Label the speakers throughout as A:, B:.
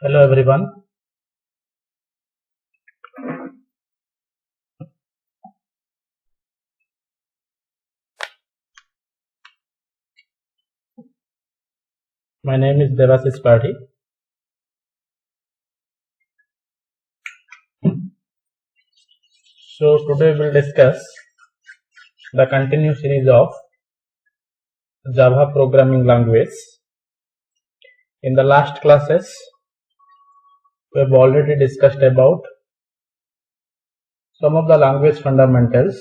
A: Hello everyone. My name is Devasis Party. So today we'll discuss the continued series of Java programming language. In the last classes, we have already discussed about some of the language fundamentals,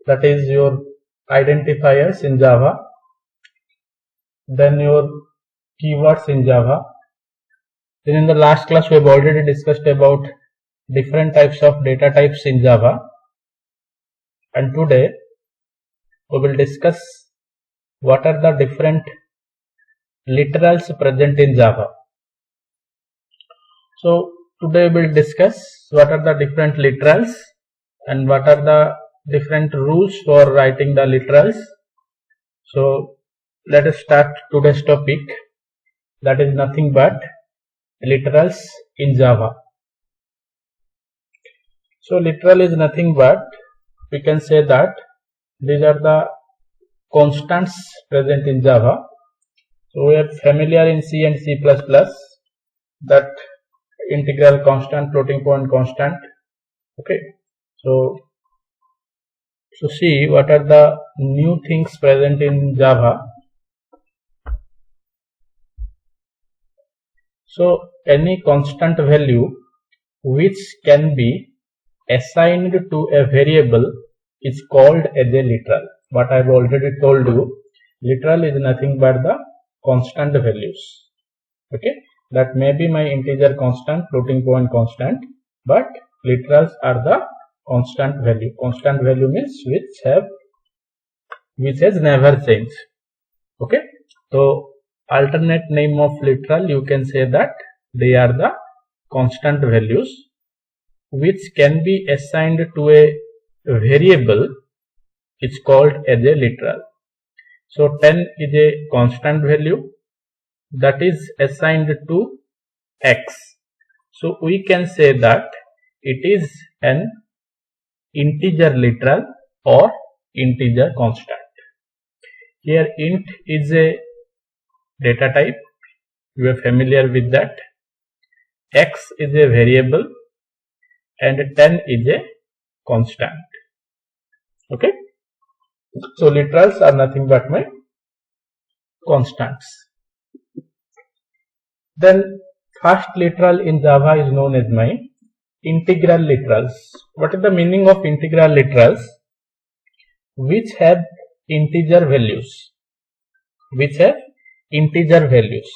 A: that is your identifiers in Java, then your keywords in Java. Then in the last class we have already discussed about different types of data types in Java, and today we will discuss what are the different literals present in Java. So today we will discuss what are the different literals and what are the different rules for writing the literals. So let us start today's topic, that is nothing but literals in Java. So literal is nothing but, we can say that these are the constants present in Java. So we are familiar in C and C++ that integral constant, floating point constant. Okay, so see what are the new things present in Java. So any constant value which can be assigned to a variable is called as a literal. What I have already told you, literal is nothing but the constant values. Okay, that may be my integer constant, floating point constant, but literals are the constant value. Constant value means which has never changed. Okay, so alternate name of literal, you can say that they are the constant values which can be assigned to a variable is called as a literal. So 10 is a constant value that is assigned to x. So we can say that it is an integer literal or integer constant. Here int is a data type, you are familiar with that. X is a variable and 10 is a constant. Okay, so literals are nothing but my constants. Then first literal in Java is known as my integral literals. What is the meaning of integral literals? Which have integer values. Which have integer values.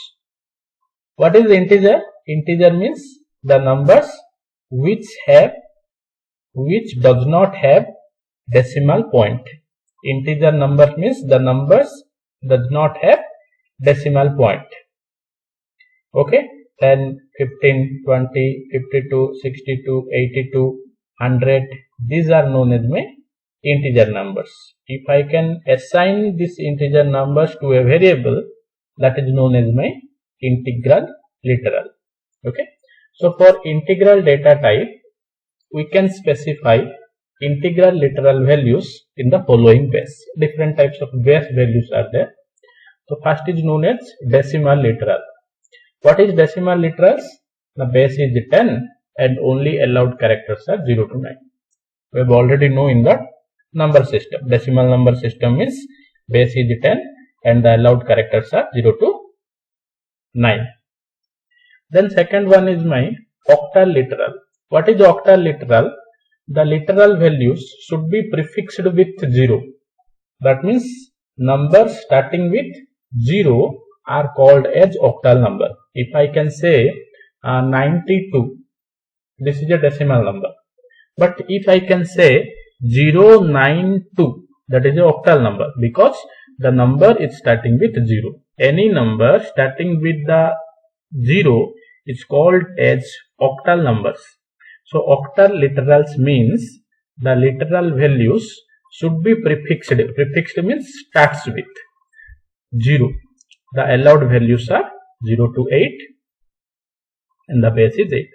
A: What is integer? Integer means the numbers which does not have decimal point. Integer number means the numbers does not have decimal point. Okay, 10, 15, 20, 52, 62, 82, 100, these are known as my integer numbers. If I can assign these integer numbers to a variable, that is known as my integral literal. Okay, so for integral data type, we can specify integral literal values in the following base. Different types of base values are there. So first is known as decimal literal. What is decimal literals? The base is 10 and only allowed characters are 0 to 9. We have already know in the number system. Decimal number system means base is 10 and the allowed characters are 0 to 9. Then second one is my octal literal. What is octal literal? The literal values should be prefixed with 0. That means numbers starting with 0 are called as octal number. If I can say 92, this is a decimal number. But if I can say 092, that is a octal number because the number is starting with 0. Any number starting with the 0 is called as octal numbers. So octal literals means the literal values should be prefixed. Prefixed means starts with 0. The allowed values are 0 to 8 and the base is 8.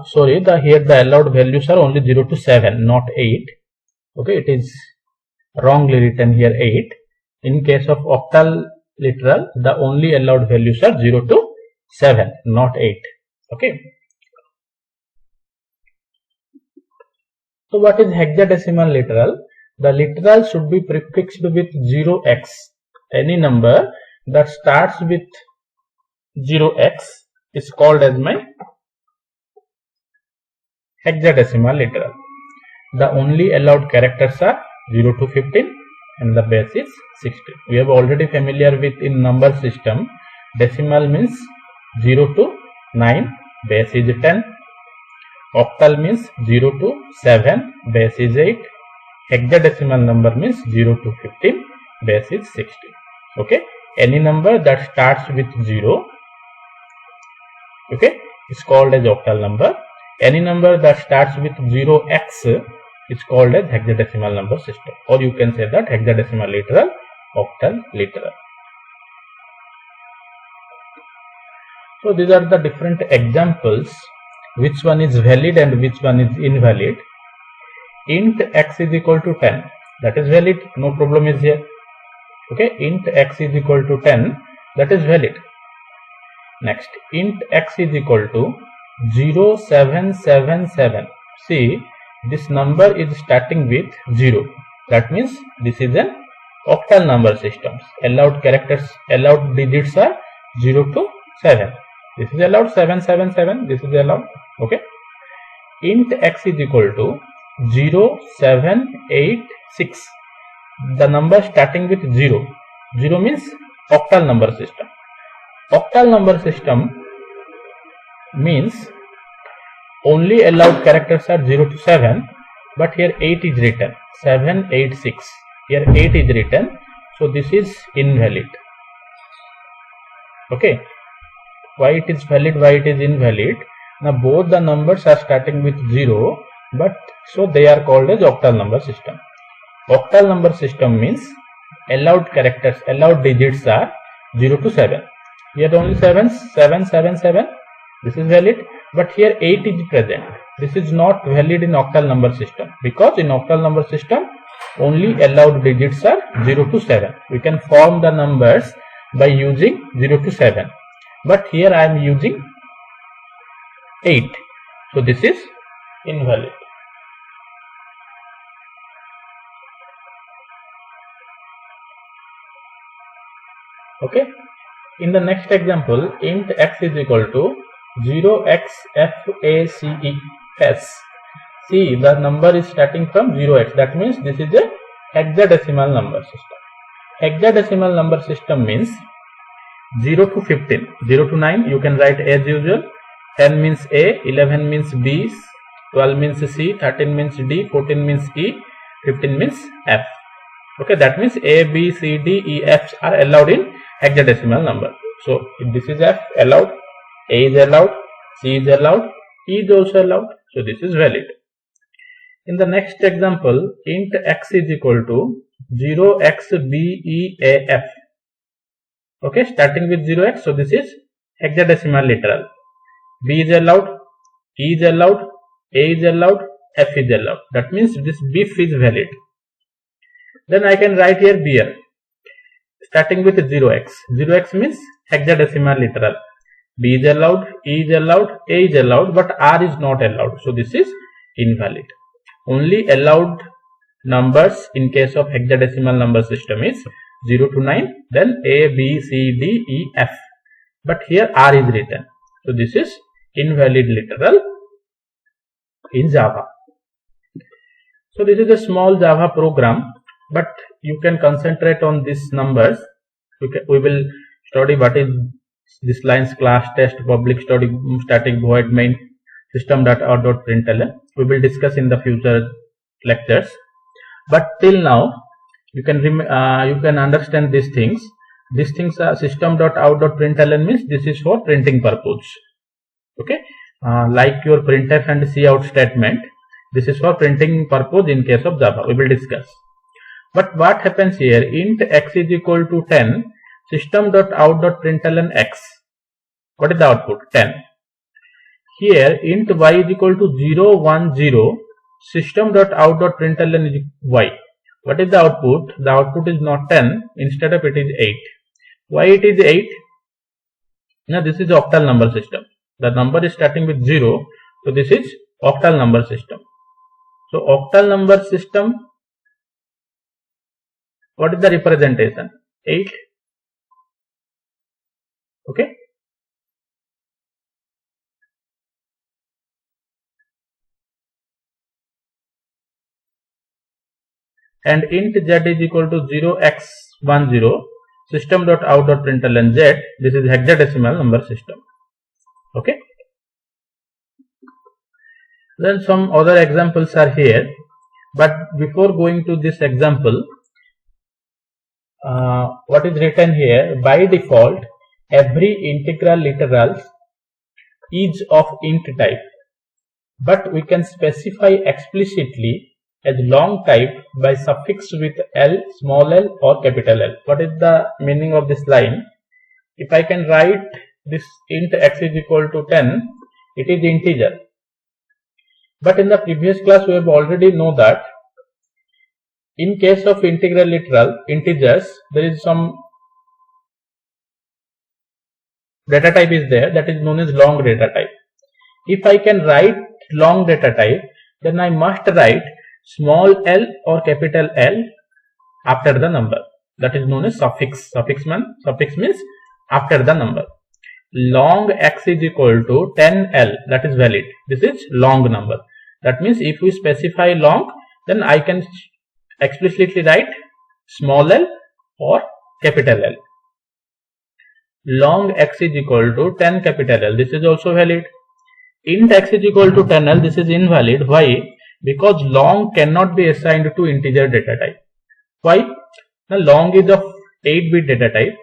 A: Sorry, here the allowed values are only 0 to 7, not 8. Okay, it is wrongly written here 8. In case of octal literal, the only allowed values are 0 to 7, not 8. Okay. So what is hexadecimal literal? The literal should be prefixed with 0x. Any number that starts with 0x is called as my hexadecimal literal. The only allowed characters are 0 to 15 and the base is 16. We are already familiar with in number system. Decimal means 0 to 9, base is 10. Octal means 0 to 7, base is 8. Hexadecimal number means 0 to 15, base is 16. Okay. Any number that starts with 0, okay, is called as octal number. Any number that starts with 0x is called as hexadecimal number system, or you can say that hexadecimal literal, octal literal. So these are the different examples, which one is valid and which one is invalid. Int x is equal to 10, that is valid, no problem is here. Okay, int x is equal to 10, that is valid. Next, int x is equal to 0777. See, this number is starting with 0. That means this is an octal number system. Allowed characters, allowed digits are 0 to 7. This is allowed 777. This is allowed. Okay. Int x is equal to 0786. The number starting with 0. 0 means octal number system. Octal number system means only allowed characters are 0 to 7, but here 8 is written, 786. Here 8 is written, so this is invalid. Okay. Why it is valid, why it is invalid? Now both the numbers are starting with 0, but so they are called as octal number system. Octal number system means allowed characters, allowed digits are 0 to 7. Here only 7, 7, 7, 7. This is valid, but here 8 is present. This is not valid in octal number system, because in octal number system only allowed digits are 0 to 7. We can form the numbers by using 0 to 7, but here I am using 8, so this is invalid. Okay. In the next example, int x is equal to 0xFACES. See, the number is starting from 0x. That means this is a hexadecimal number system. Hexadecimal number system means 0 to 15. 0 to 9 you can write as usual. 10 means A, 11 means B, 12 means C, 13 means D, 14 means E, 15 means F. Okay, that means A, B, C, D, E, F are allowed in hexadecimal number. So if this is F, allowed, A is allowed, C is allowed, E is also allowed. So this is valid. In the next example, int x is equal to 0xBEAF. Okay, starting with 0x. So this is hexadecimal literal. B is allowed, E is allowed, A is allowed, F is allowed. That means this BIF is valid. Then I can write here beer, starting with 0x. 0x means hexadecimal literal. B is allowed, E is allowed, A is allowed, but R is not allowed. So this is invalid. Only allowed numbers in case of hexadecimal number system is 0 to 9, then A, B, C, D, E, F. But here R is written. So this is invalid literal in Java. So this is a small Java program, but you can concentrate on these numbers. We will study what is this lines, class, test, public, static, void, main, system.out.println. We will discuss in the future lectures. But till now, you can understand these things. These things are system.out.println means this is for printing purpose. Okay, like your printf and cout statement. This is for printing purpose in case of Java. We will discuss. But what happens here? Int x is equal to 10. System.out.println x. What is the output? 10. here int y is equal to 0, 1, 0, system.out.println is y. What is the output? The output is not 10, instead of it is 8. Why it is 8? Now this is octal number system. The number is starting with 0, so this is octal number system. So octal number system, what is the representation? 8. Okay. And int z is equal to 0x10 system.out.println z. This is hexadecimal number system. Okay. Then some other examples are here, but before going to this example, what is written here? By default, every integral literals is of int type, but we can specify explicitly as long type by suffix with L, small l or capital L. What is the meaning of this line? If I can write this int x is equal to 10, it is integer. But in the previous class we have already know that in case of integral literal integers, there is some data type is there, that is known as long data type. If I can write long data type, then I must write small l or capital L after the number. That is known as suffix. Suffix means after the number. Long x is equal to 10L, that is valid. This is long number. That means if we specify long, then I can explicitly write small l or capital L. Long x is equal to 10 capital L. This is also valid. Int x is equal to 10L. This is invalid. Why? Because long cannot be assigned to integer data type. Why? Now long is of 8-bit data type.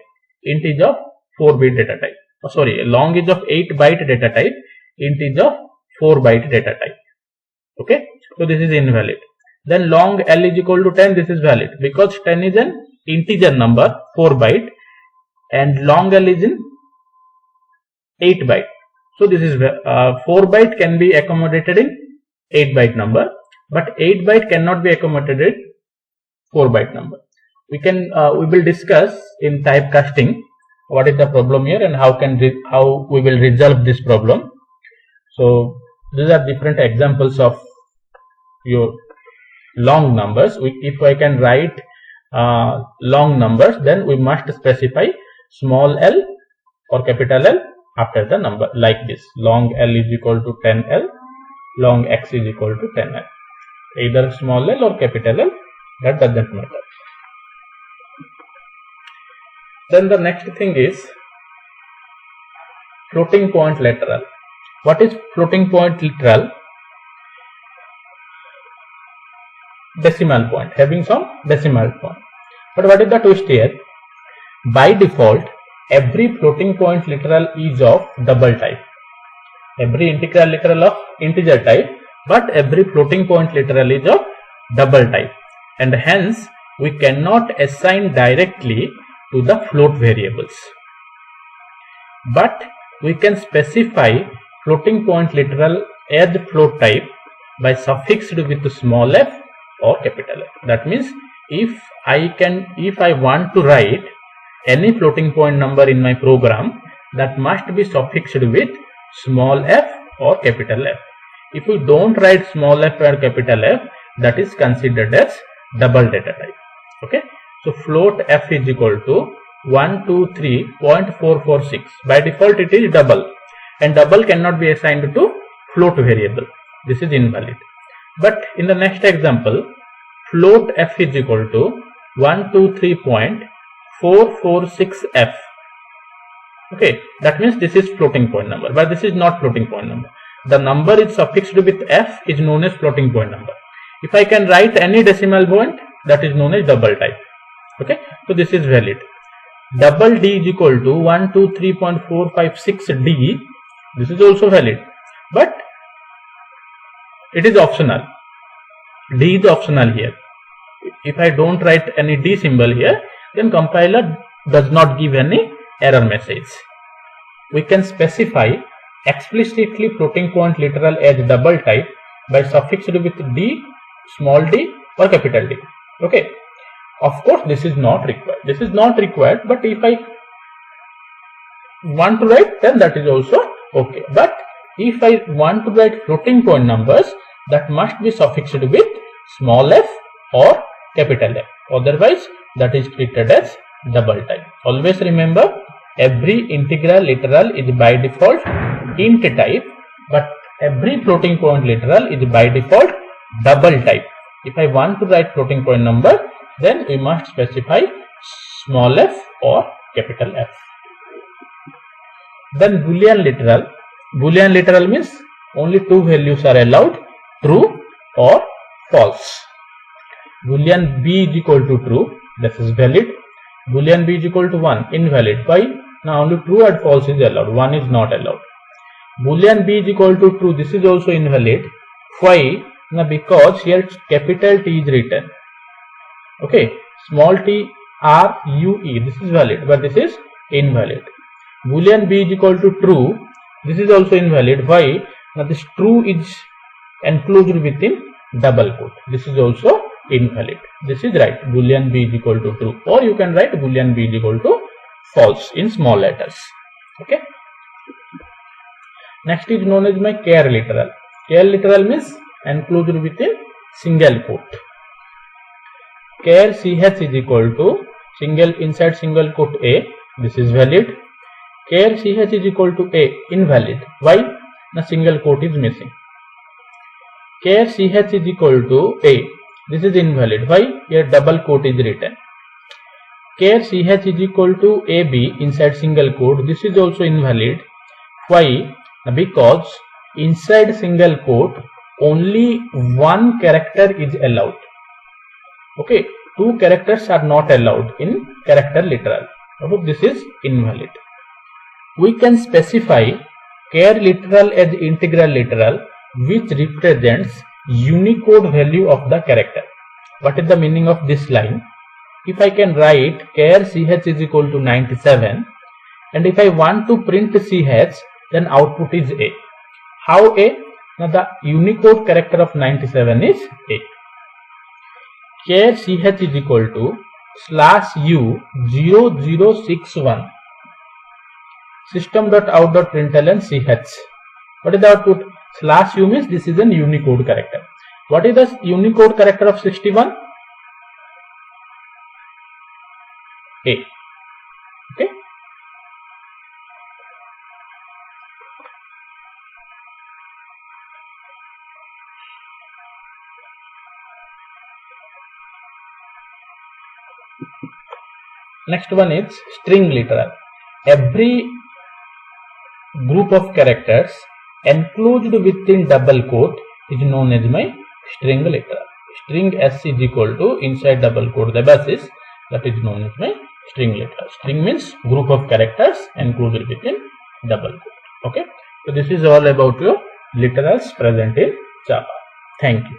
A: Int is of 4-bit data type. Long is of 8-byte data type. Int is of 4-byte data type. Okay. So this is invalid. Then long L is equal to 10. This is valid because 10 is an integer number, 4-byte, and long L is in 8-byte. So this is 4-byte can be accommodated in 8-byte number, but 8-byte cannot be accommodated in 4-byte number. We will discuss in typecasting what is the problem here and how we will resolve this problem. So these are different examples of your long numbers. If I can write long numbers, then we must specify small l or capital L after the number, like this. Long L is equal to 10L, long x is equal to 10L. Either small l or capital L, that doesn't matter. Then the next thing is floating point literal. What is floating point literal? Decimal point, having some decimal point. But what is the twist here? By default, every floating point literal is of double type. Every integral literal of integer type, but every floating point literal is of double type, and hence we cannot assign directly to the float variables. But we can specify floating point literal as float type by suffixed with small f or capital F. That means if I want to write any floating point number in my program, that must be suffixed with small f or capital F. If we don't write small f or capital F, that is considered as double data type. Okay. So float f is equal to 123.446. By default it is double, and double cannot be assigned to float variable. This is invalid. But in the next example, float f is equal to 123.446f. Okay, that means this is floating point number, but this is not floating point number. The number is suffixed with f is known as floating point number. If I can write any decimal point, that is known as double type. Okay, so this is valid. Double d is equal to 123.456d. This is also valid, but it is optional. D is optional here. If I don't write any D symbol here, then compiler does not give any error message. We can specify explicitly floating point literal as double type by suffixed with d, small d or capital D. Okay. Of course, this is not required. This is not required, but if I want to write, then that is also okay. But if I want to write floating point numbers, that must be suffixed with small f or capital F. Otherwise, that is treated as double type. Always remember, every integral literal is by default int type, but every floating point literal is by default double type. If I want to write floating point number, then we must specify small f or capital F. Then Boolean literal. Boolean literal means only two values are allowed, true or false. Boolean b is equal to true, this is valid. Boolean b is equal to 1, invalid. Why? Now only true and false is allowed, 1 is not allowed. Boolean b is equal to true, this is also invalid. Why? Now because here capital T is written. Okay, small t r u e, this is valid, but this is invalid. Boolean b is equal to true, this is also invalid. Why? Now this true is enclosed within double quote, this is also invalid. This is right, Boolean b is equal to true, or you can write Boolean b is equal to false in small letters. Okay. Next is known as my char literal. Char literal means enclosed within single quote. Char ch is equal to single inside single quote a, this is valid. Char ch is equal to a, invalid. Why? The single quote is missing. Char ch is equal to a, this is invalid. Why? Here double quote is written. Char ch is equal to ab inside single quote, this is also invalid. Why? Because inside single quote only one character is allowed. Okay, two characters are not allowed in character literal. This is invalid. We can specify char literal as integral literal, which represents Unicode value of the character. What is the meaning of this line? If I can write char ch is equal to 97, and if I want to print ch, then output is a. How a? Now the Unicode character of 97 is a. Char ch is equal to /u0061 system.out.println ch. What is the output? /u means this is an Unicode character. What is the Unicode character of 61? A. Okay. Next one is string literal. Every group of characters enclosed within double quote is known as my string literal. String s is equal to inside double quote the basis, that is known as my string literal. String means group of characters enclosed within double quote. Okay. So this is all about your literals present in Java. Thank you.